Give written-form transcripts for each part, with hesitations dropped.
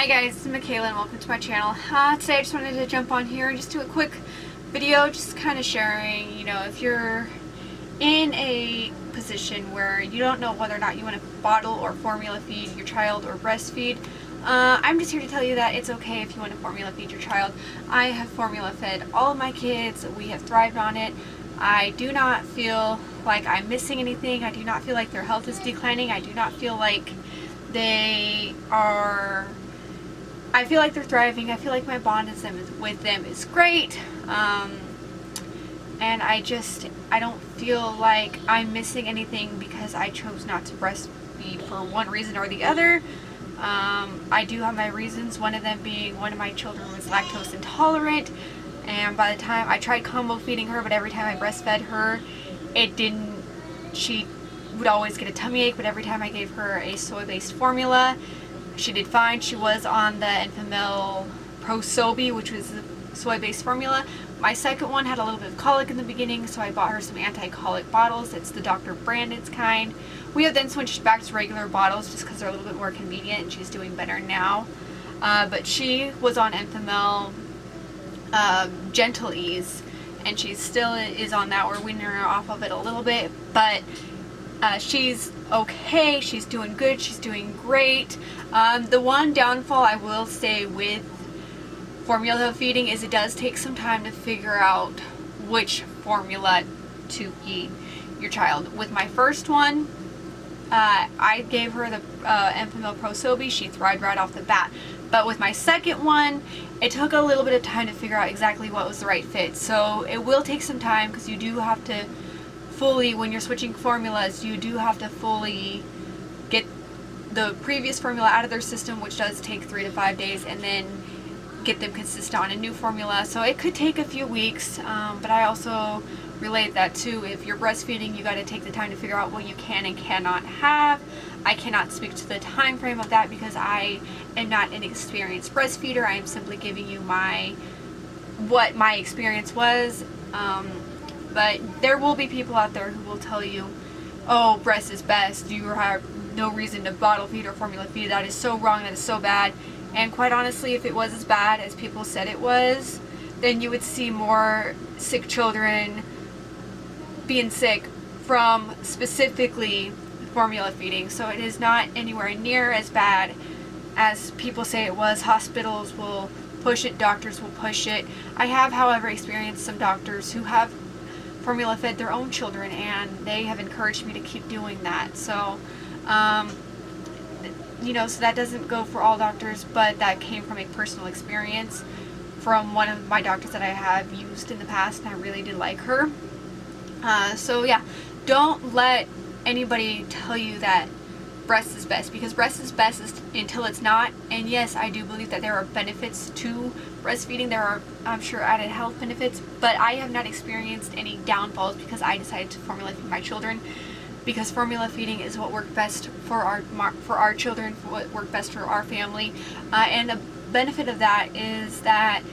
Hi guys, this is Michaela and welcome to my channel. Today I just wanted to jump on here and just do a quick video just kind of sharing, if you're in a position where you don't know whether or not you want to bottle or formula feed your child or breastfeed. I'm just here to tell you that it's okay if you want to formula feed your child. I have formula fed all of my kids. We have thrived on it. I do not feel like I'm missing anything. I do not feel like their health is declining. I do not feel like I feel like they're thriving. I feel like my bond with them is great. And I don't feel like I'm missing anything because I chose not to breastfeed for one reason or the other. I do have my reasons, one of them being one of my children was lactose intolerant, and by the time I tried combo feeding her, but every time I breastfed her, she would always get a tummy ache, but every time I gave her a soy-based formula, she did fine. She was on the Enfamil Pro Sobi, which was the soy-based formula. My second one had a little bit of colic in the beginning, so I bought her some anti-colic bottles. It's the Dr. Brandon's kind. We have then switched back to regular bottles just because they're a little bit more convenient, and she's doing better now. But she was on Enfamil Gentle Ease, and she still is on that. We're weaning her off of it a little bit, but she's okay. She's doing good. She's doing great. The one downfall I will say with formula feeding is it does take some time to figure out which formula to feed your child. With my first one, I gave her the Enfamil Pro Sobi. She thrived right off the bat. But with my second one, it took a little bit of time to figure out exactly what was the right fit. So it will take some time because you do have to when you're switching formulas, you do have to fully get the previous formula out of their system, which does take 3 to 5 days, and then get them consistent on a new formula. So it could take a few weeks, but I also relate that to if you're breastfeeding, you got to take the time to figure out what you can and cannot have. I cannot speak to the time frame of that because I am not an experienced breastfeeder. I am simply giving you what my experience was. But there will be people out there who will tell you, oh, breast is best, you have no reason to bottle feed or formula feed. That is so wrong, that is so bad. And quite honestly, if it was as bad as people said it was, then you would see more sick children being sick from specifically formula feeding. So it is not anywhere near as bad as people say it was. Hospitals will push it, doctors will push it. I have, however, experienced some doctors who have formula fed their own children, and they have encouraged me to keep doing that. So so that doesn't go for all doctors, but that came from a personal experience from one of my doctors that I have used in the past, and I really did like her. So yeah, don't let anybody tell you that breast is best, because breast is best until it's not. And yes, I do believe that there are benefits to breastfeeding. There are, I'm sure, added health benefits, but I have not experienced any downfalls because I decided to formula feed my children, because formula feeding is what worked best for our children, what worked best for our family. And the benefit of that is that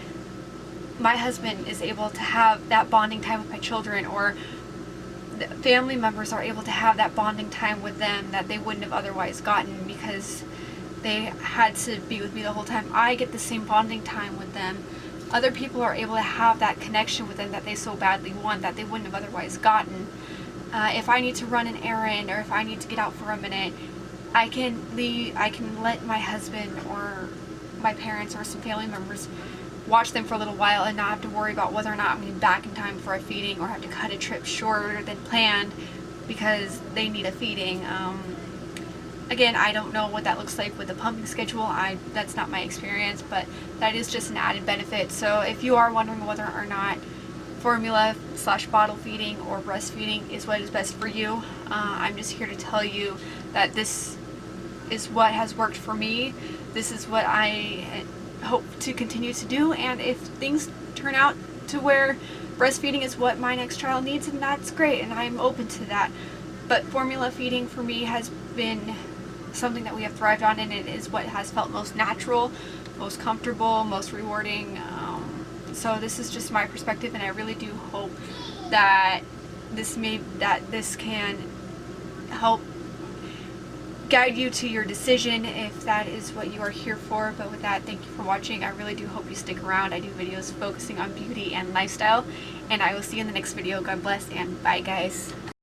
my husband is able to have that bonding time with my children, or family members are able to have that bonding time with them that they wouldn't have otherwise gotten because they had to be with me the whole time. I get the same bonding time with them. Other people are able to have that connection with them that they so badly want that they wouldn't have otherwise gotten. If I need to run an errand, or if I need to get out for a minute, I can let my husband or my parents or some family members watch them for a little while and not have to worry about whether or not I'm going to be back in time for a feeding, or have to cut a trip shorter than planned because they need a feeding. Again, I don't know what that looks like with the pumping schedule. That's not my experience, but that is just an added benefit. So if you are wondering whether or not formula/bottle feeding or breastfeeding is what is best for you, I'm just here to tell you that this is what has worked for me. This is what I hope to continue to do, and if things turn out to where breastfeeding is what my next child needs, and that's great, and I'm open to that. But formula feeding for me has been something that we have thrived on, and it is what has felt most natural, most comfortable, most rewarding. So this is just my perspective, and I really do hope that this can help guide you to your decision if that is what you are here for. But with that, thank you for watching. I really do hope you stick around. I do videos focusing on beauty and lifestyle, and I will see you in the next video. God bless, and bye guys.